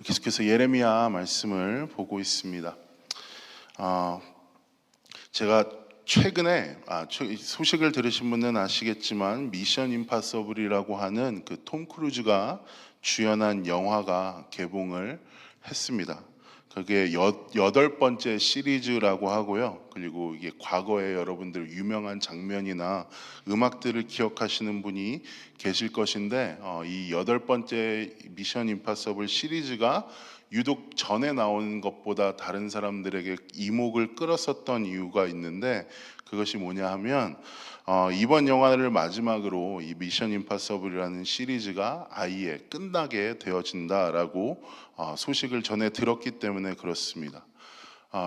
계속해서 예레미야 말씀을 보고 있습니다. 제가 최근에 소식을 들으신 분은 아시겠지만 미션 임파서블이라고 하는 그 톰 크루즈가 주연한 영화가 개봉을 했습니다. 그게 8번째 시리즈라고 하고요. 그리고 이게 과거에 여러분들 유명한 장면이나 음악들을 기억하시는 분이 계실 것인데 이 8번째 미션 임파서블 시리즈가 유독 전에 나온 것보다 다른 사람들에게 이목을 끌었었던 이유가 있는데, 그것이 뭐냐 하면 이번 영화를 마지막으로 이 미션 임파서블이라는 시리즈가 아예 끝나게 되어진다라고 소식을 전해 들었기 때문에 그렇습니다.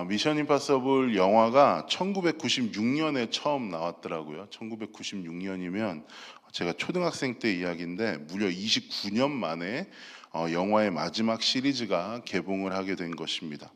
미션 임파서블 영화가 1996년에 처음 나왔더라고요. 1996년이면 제가 초등학생 때 이야기인데 무려 29년 만에 영화의 마지막 시리즈가 개봉을 하게 된 것입니다.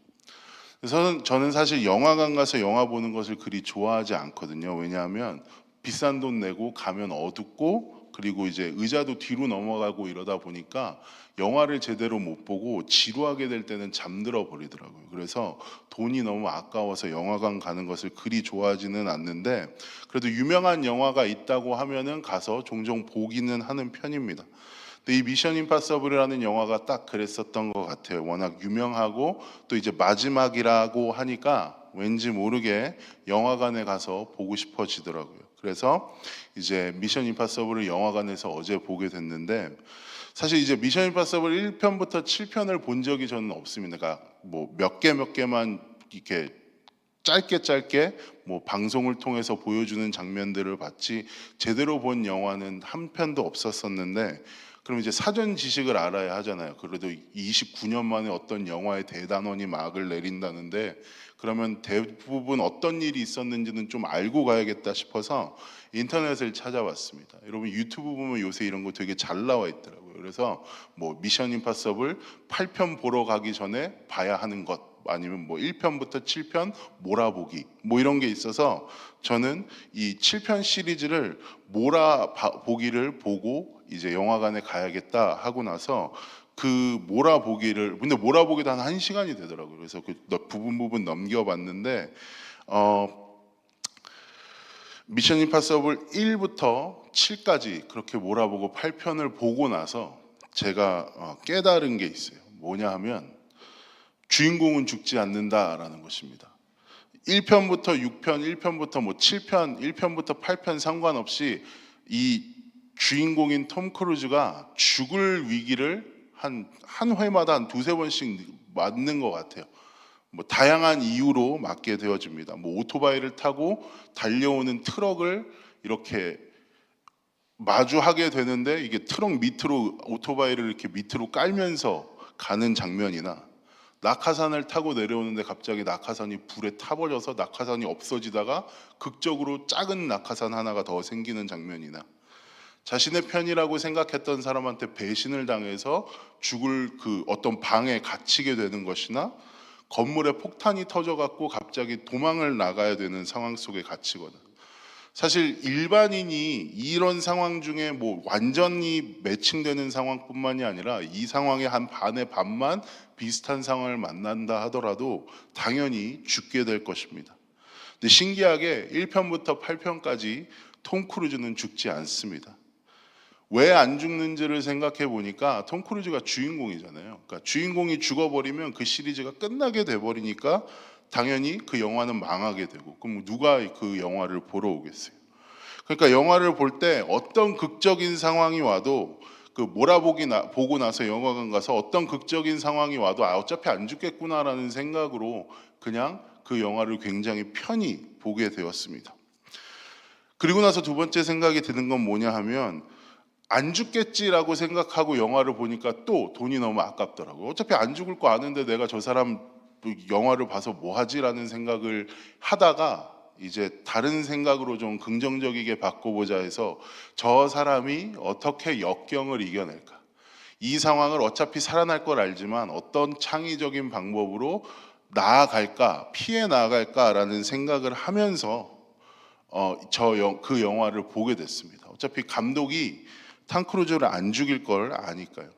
그래서 저는 사실 영화관 가서 영화 보는 것을 그리 좋아하지 않거든요. 왜냐하면 비싼 돈 내고 가면 어둡고, 그리고 이제 의자도 뒤로 넘어가고 이러다 보니까 영화를 제대로 못 보고 지루하게 될 때는 잠들어 버리더라고요. 그래서 돈이 너무 아까워서 영화관 가는 것을 그리 좋아하지는 않는데, 그래도 유명한 영화가 있다고 하면은 가서 종종 보기는 하는 편입니다. 근데 이 미션 임파서블이라는 영화가 딱 그랬었던 것 같아요. 워낙 유명하고 또 이제 마지막이라고 하니까 왠지 모르게 영화관에 가서 보고 싶어지더라고요. 그래서 이제 미션 임파서블을 영화관에서 어제 보게 됐는데, 사실 이제 미션 임파서블 1편부터 7편을 본 적이 저는 없습니다. 그러니까 뭐 몇 개만 이렇게 짧게 뭐 방송을 통해서 보여주는 장면들을 봤지 제대로 본 영화는 한 편도 없었었는데, 그럼 이제 사전 지식을 알아야 하잖아요. 그래도 29년 만에 어떤 영화의 대단원이 막을 내린다는데, 그러면 대부분 어떤 일이 있었는지는 좀 알고 가야겠다 싶어서 인터넷을 찾아봤습니다. 여러분 유튜브 보면 요새 이런 거 되게 잘 나와 있더라고요. 그래서 뭐 미션 임파서블 8편 보러 가기 전에 봐야 하는 것, 아니면 뭐 1편부터 7편 몰아보기 뭐 이런 게 있어서 저는 이 7편 시리즈를 몰아보기를 보고 이제 영화관에 가야겠다 하고 나서 그 몰아보기를, 근데 몰아보기도 한 1시간이 되더라고요. 그래서 그 부분 넘겨봤는데 미션 임파서블 1부터 7까지 그렇게 몰아보고 8편을 보고 나서 제가 깨달은 게 있어요. 뭐냐 하면 주인공은 죽지 않는다라는 것입니다. 1편부터 6편, 1편부터 뭐 7편, 1편부터 8편 상관없이 이 주인공인 톰 크루즈가 죽을 위기를 한 회마다 한 두세 번씩 맞는 것 같아요. 뭐 다양한 이유로 맞게 되어집니다. 뭐 오토바이를 타고 달려오는 트럭을 이렇게 마주하게 되는데 이게 트럭 밑으로 오토바이를 이렇게 밑으로 깔면서 가는 장면이나, 낙하산을 타고 내려오는데 갑자기 낙하산이 불에 타버려서 낙하산이 없어지다가 극적으로 작은 낙하산 하나가 더 생기는 장면이나, 자신의 편이라고 생각했던 사람한테 배신을 당해서 죽을 그 어떤 방에 갇히게 되는 것이나, 건물에 폭탄이 터져갖고 갑자기 도망을 나가야 되는 상황 속에 갇히거나, 사실 일반인이 이런 상황 중에 뭐 완전히 매칭되는 상황뿐만이 아니라 이 상황의 한 반의 반만 비슷한 상황을 만난다 하더라도 당연히 죽게 될 것입니다. 근데 신기하게 1편부터 8편까지 톰 크루즈는 죽지 않습니다. 왜 안 죽는지를 생각해 보니까 톰 크루즈가 주인공이잖아요. 그러니까 주인공이 죽어버리면 그 시리즈가 끝나게 돼버리니까 당연히 그 영화는 망하게 되고, 그럼 누가 그 영화를 보러 오겠어요? 그러니까 영화를 볼 때 어떤 극적인 상황이 와도 그 보고 나서 영화관 가서 어떤 극적인 상황이 와도 어차피 안 죽겠구나라는 생각으로 그냥 그 영화를 굉장히 편히 보게 되었습니다. 그리고 나서 두 번째 생각이 드는 건 뭐냐 하면, 안 죽겠지라고 생각하고 영화를 보니까 또 돈이 너무 아깝더라고요. 어차피 안 죽을 거 아는데 내가 저 사람 영화를 봐서 뭐 하지라는 생각을 하다가 이제 다른 생각으로 좀 긍정적이게 바꿔보자 해서, 저 사람이 어떻게 역경을 이겨낼까, 이 상황을 어차피 살아날 걸 알지만 어떤 창의적인 방법으로 나아갈까, 피해 나아갈까라는 생각을 하면서 그 영화를 보게 됐습니다. 어차피 감독이 탐 크루즈를 안 죽일 걸 아니까요.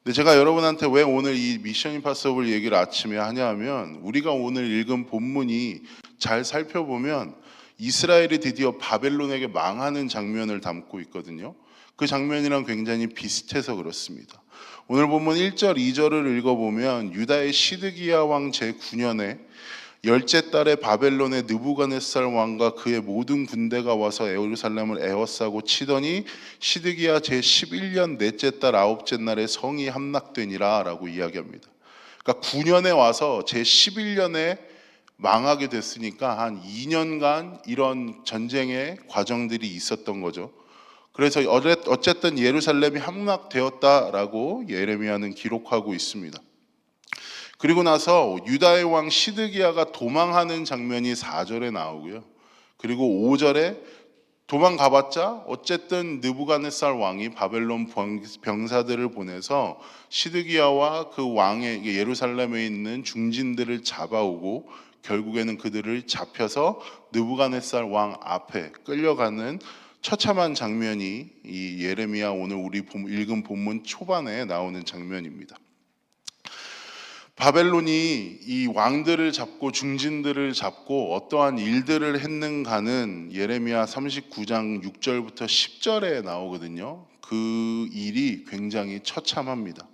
근데 제가 여러분한테 왜 오늘 이 미션 임파서블 얘기를 아침에 하냐면, 우리가 오늘 읽은 본문이 잘 살펴보면 이스라엘이 드디어 바벨론에게 망하는 장면을 담고 있거든요. 그 장면이랑 굉장히 비슷해서 그렇습니다. 오늘 본문 1절, 2절을 읽어보면 유다의 시드기야 왕 제9년에 열째 달에 바벨론의 느부갓네살 왕과 그의 모든 군대가 와서 예루살렘을 에워싸고 치더니 시드기야 제11년 넷째 달 아홉째 날에 성이 함락되니라 라고 이야기합니다. 그러니까 9년에 와서 제11년에 망하게 됐으니까 한 2년간 이런 전쟁의 과정들이 있었던 거죠. 그래서 어쨌든 예루살렘이 함락되었다라고 예레미야는 기록하고 있습니다. 그리고 나서 유다의 왕 시드기야가 도망하는 장면이 4절에 나오고요. 그리고 5절에 도망가봤자 어쨌든 느부갓네살 왕이 바벨론 병사들을 보내서 시드기야와 그 왕의 예루살렘에 있는 중진들을 잡아오고 결국에는 그들을 잡혀서 느부갓네살 왕 앞에 끌려가는 처참한 장면이 이 예레미야 오늘 우리 읽은 본문 초반에 나오는 장면입니다. 바벨론이 이 왕들을 잡고 중진들을 잡고 어떠한 일들을 했는가는 예레미야 39장 6절부터 10절에 나오거든요. 그 일이 굉장히 처참합니다.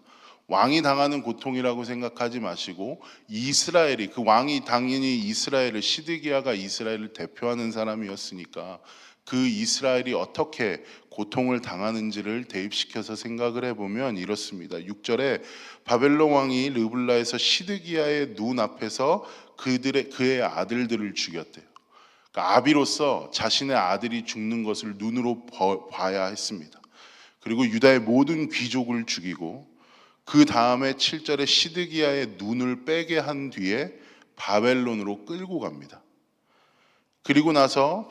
왕이 당하는 고통이라고 생각하지 마시고 이스라엘이, 그 왕이 당연히 이스라엘을, 시드기야가 이스라엘을 대표하는 사람이었으니까 그 이스라엘이 어떻게 고통을 당하는지를 대입시켜서 생각을 해보면 이렇습니다. 6절에 바벨론 왕이 르블라에서 시드기야의 눈 앞에서 그의 아들들을 죽였대요. 그러니까 아비로서 자신의 아들이 죽는 것을 눈으로 봐야 했습니다. 그리고 유다의 모든 귀족을 죽이고 그 다음에 7절에 시드기야의 눈을 빼게 한 뒤에 바벨론으로 끌고 갑니다. 그리고 나서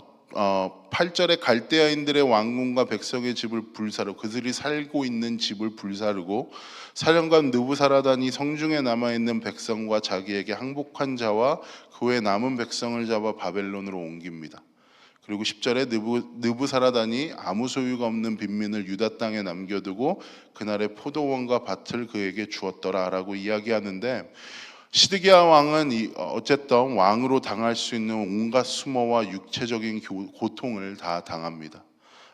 8절에 갈대아인들의 왕궁과 백성의 집을 불사르고 그들이 살고 있는 집을 불사르고 사령관 느부사라단이 성중에 남아있는 백성과 자기에게 항복한 자와 그 외 남은 백성을 잡아 바벨론으로 옮깁니다. 그리고 10절에 느부사라단이 아무 소유가 없는 빈민을 유다 땅에 남겨두고 그날의 포도원과 밭을 그에게 주었더라 라고 이야기하는데, 시드기야 왕은 어쨌든 왕으로 당할 수 있는 온갖 수모와 육체적인 고통을 다 당합니다.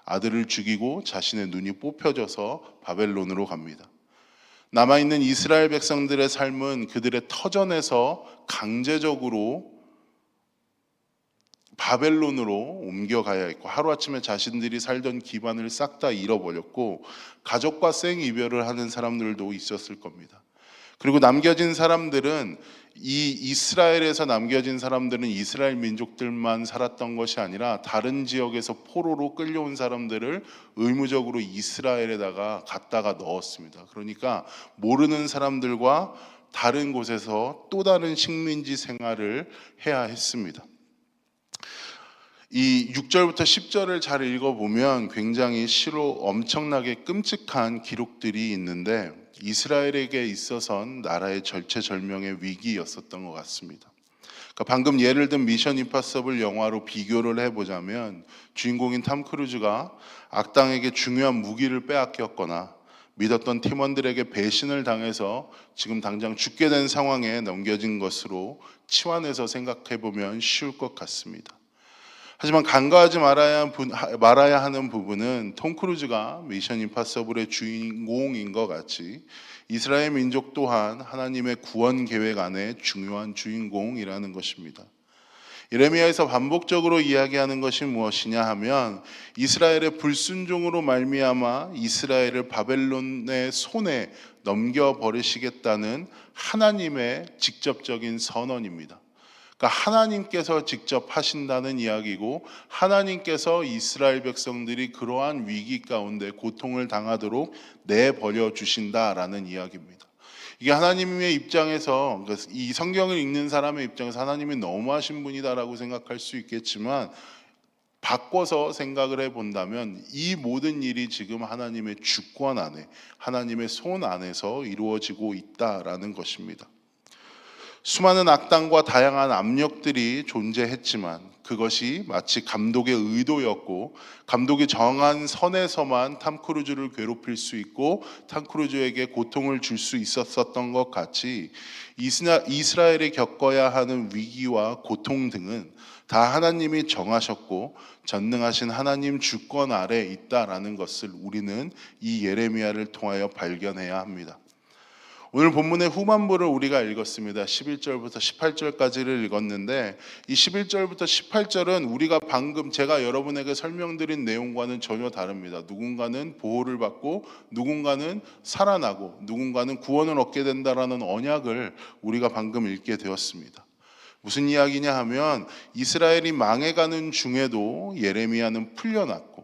아들을 죽이고 자신의 눈이 뽑혀져서 바벨론으로 갑니다. 남아있는 이스라엘 백성들의 삶은 그들의 터전에서 강제적으로 바벨론으로 옮겨가야 했고 하루아침에 자신들이 살던 기반을 싹 다 잃어버렸고 가족과 생이별을 하는 사람들도 있었을 겁니다. 그리고 남겨진 사람들은 이스라엘에서 남겨진 사람들은 이스라엘 민족들만 살았던 것이 아니라 다른 지역에서 포로로 끌려온 사람들을 의무적으로 이스라엘에다가 갖다가 넣었습니다. 그러니까 모르는 사람들과 다른 곳에서 또 다른 식민지 생활을 해야 했습니다. 이 6절부터 10절을 잘 읽어보면 굉장히 시로 엄청나게 끔찍한 기록들이 있는데 이스라엘에게 있어선 나라의 절체절명의 위기였었던 것 같습니다. 그러니까 방금 예를 든 미션 임파서블 영화로 비교를 해보자면 주인공인 탐 크루즈가 악당에게 중요한 무기를 빼앗겼거나 믿었던 팀원들에게 배신을 당해서 지금 당장 죽게 된 상황에 넘겨진 것으로 치환해서 생각해보면 쉬울 것 같습니다. 하지만 간과하지 말아야 하는 부분은 톰 크루즈가 미션 임파서블의 주인공인 것 같이 이스라엘 민족 또한 하나님의 구원 계획 안에 중요한 주인공이라는 것입니다. 예레미야에서 반복적으로 이야기하는 것이 무엇이냐 하면 이스라엘의 불순종으로 말미암아 이스라엘을 바벨론의 손에 넘겨버리시겠다는 하나님의 직접적인 선언입니다. 그러니까 하나님께서 직접 하신다는 이야기고 하나님께서 이스라엘 백성들이 그러한 위기 가운데 고통을 당하도록 내버려 주신다라는 이야기입니다. 이게 하나님의 입장에서, 이 성경을 읽는 사람의 입장에서 하나님이 너무하신 분이다라고 생각할 수 있겠지만 바꿔서 생각을 해본다면 이 모든 일이 지금 하나님의 주권 안에, 하나님의 손 안에서 이루어지고 있다라는 것입니다. 수많은 악당과 다양한 압력들이 존재했지만 그것이 마치 감독의 의도였고, 감독이 정한 선에서만 탐 크루즈를 괴롭힐 수 있고 탐 크루즈에게 고통을 줄 수 있었던 것 같이, 이스라엘이 겪어야 하는 위기와 고통 등은 다 하나님이 정하셨고 전능하신 하나님 주권 아래 있다라는 것을 우리는 이 예레미야를 통하여 발견해야 합니다. 오늘 본문의 후반부를 우리가 읽었습니다. 11절부터 18절까지를 읽었는데, 이 11절부터 18절은 우리가 방금 제가 여러분에게 설명드린 내용과는 전혀 다릅니다. 누군가는 보호를 받고 누군가는 살아나고 누군가는 구원을 얻게 된다라는 언약을 우리가 방금 읽게 되었습니다. 무슨 이야기냐 하면, 이스라엘이 망해가는 중에도 예레미야는 풀려났고,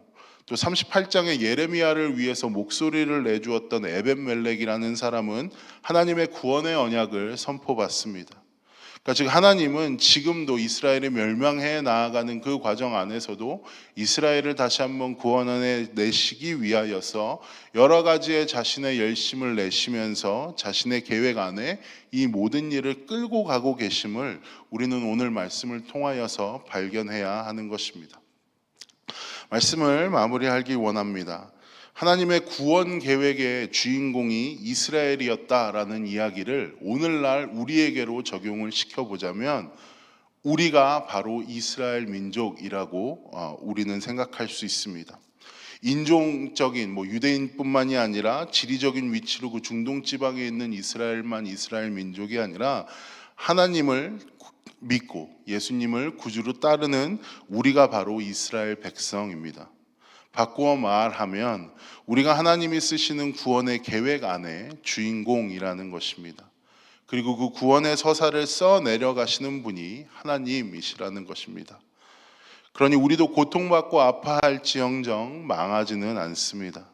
또 38장에 예레미야를 위해서 목소리를 내주었던 에벤멜렉이라는 사람은 하나님의 구원의 언약을 선포받습니다. 그러니까 즉 하나님은 지금도 이스라엘이 멸망해 나아가는 그 과정 안에서도 이스라엘을 다시 한번 구원해 내시기 위하여서 여러 가지의 자신의 열심을 내시면서 자신의 계획 안에 이 모든 일을 끌고 가고 계심을 우리는 오늘 말씀을 통하여서 발견해야 하는 것입니다. 말씀을 마무리하기 원합니다. 하나님의 구원 계획의 주인공이 이스라엘이었다라는 이야기를 오늘날 우리에게로 적용을 시켜보자면, 우리가 바로 이스라엘 민족이라고 우리는 생각할 수 있습니다. 인종적인 유대인뿐만이 아니라 지리적인 위치로 그 중동 지방에 있는 이스라엘만 이스라엘 민족이 아니라 하나님을 믿고 예수님을 구주로 따르는 우리가 바로 이스라엘 백성입니다. 바꾸어 말하면 우리가 하나님이 쓰시는 구원의 계획 안에 주인공이라는 것입니다. 그리고 그 구원의 서사를 써 내려가시는 분이 하나님이시라는 것입니다. 그러니 우리도 고통받고 아파할지언정 망하지는 않습니다.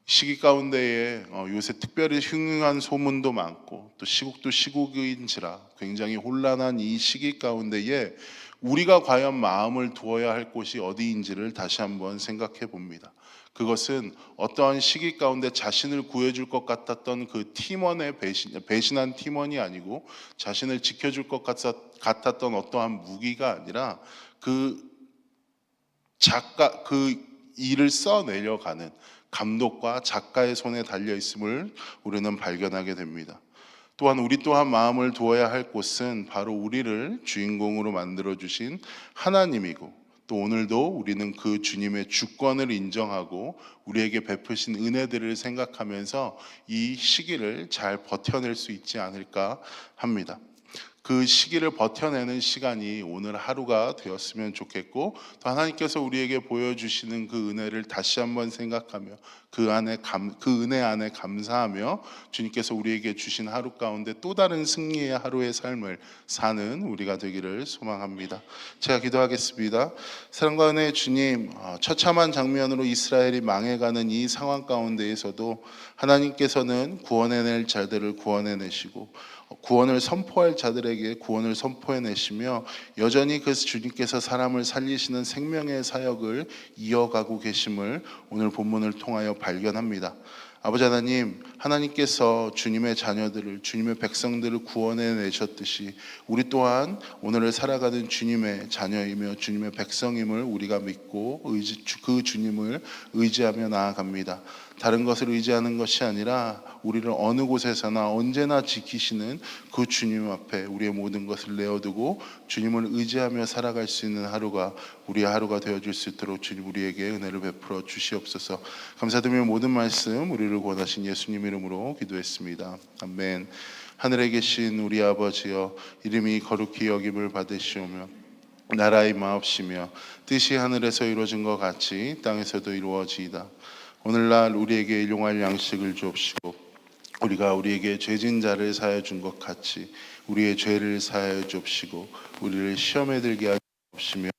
시기 가운데에 요새 특별히 흉흉한 소문도 많고 또 시국도 시국인지라 굉장히 혼란한 이 시기 가운데에 우리가 과연 마음을 두어야 할 곳이 어디인지를 다시 한번 생각해 봅니다. 그것은 어떠한 시기 가운데 자신을 구해줄 것 같았던 그 팀원의 배신한 팀원이 아니고, 자신을 지켜줄 것 같았던 어떠한 무기가 아니라 그 일을 써내려가는 감독과 작가의 손에 달려 있음을 우리는 발견하게 됩니다. 또한 우리 또한 마음을 두어야 할 곳은 바로 우리를 주인공으로 만들어 주신 하나님이고, 또 오늘도 우리는 그 주님의 주권을 인정하고 우리에게 베푸신 은혜들을 생각하면서 이 시기를 잘 버텨낼 수 있지 않을까 합니다. 그 시기를 버텨내는 시간이 오늘 하루가 되었으면 좋겠고, 또 하나님께서 우리에게 보여주시는 그 은혜를 다시 한번 생각하며 그 은혜 안에 감사하며 주님께서 우리에게 주신 하루 가운데 또 다른 승리의 하루의 삶을 사는 우리가 되기를 소망합니다. 제가 기도하겠습니다. 사랑과 은혜의 주님, 처참한 장면으로 이스라엘이 망해가는 이 상황 가운데에서도 하나님께서는 구원해낼 자들을 구원해내시고 구원을 선포할 자들에게 구원을 선포해내시며 여전히 그 주님께서 사람을 살리시는 생명의 사역을 이어가고 계심을 오늘 본문을 통하여 발견합니다. 아버지 하나님, 하나님께서 주님의 자녀들을, 주님의 백성들을 구원해 내셨듯이 우리 또한 오늘을 살아가는 주님의 자녀이며 주님의 백성임을 우리가 믿고 그 주님을 의지하며 나아갑니다. 다른 것을 의지하는 것이 아니라 우리를 어느 곳에서나 언제나 지키시는 그 주님 앞에 우리의 모든 것을 내어두고 주님을 의지하며 살아갈 수 있는 하루가 우리의 하루가 되어줄 수 있도록 주님 우리에게 은혜를 베풀어 주시옵소서. 감사드리며 모든 말씀 우리를 구원하신 예수님 이름으로 기도했습니다. 아멘. 하늘에 계신 우리 아버지여, 이름이 거룩히 여김을 받으시오며 나라의 마옵시며 뜻이 하늘에서 이루어진 것 같이 땅에서도 이루어지이다. 오늘날 우리에게 일용할 양식을 주옵시고 우리가 우리에게 죄진 자를 사하여 준 것 같이 우리의 죄를 사하여 주옵시고 우리를 시험에 들게 하지 마옵시며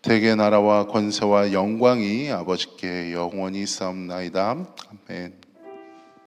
대개 나라와 권세와 영광이 아버지께 영원히 있사옵나이다. 아멘.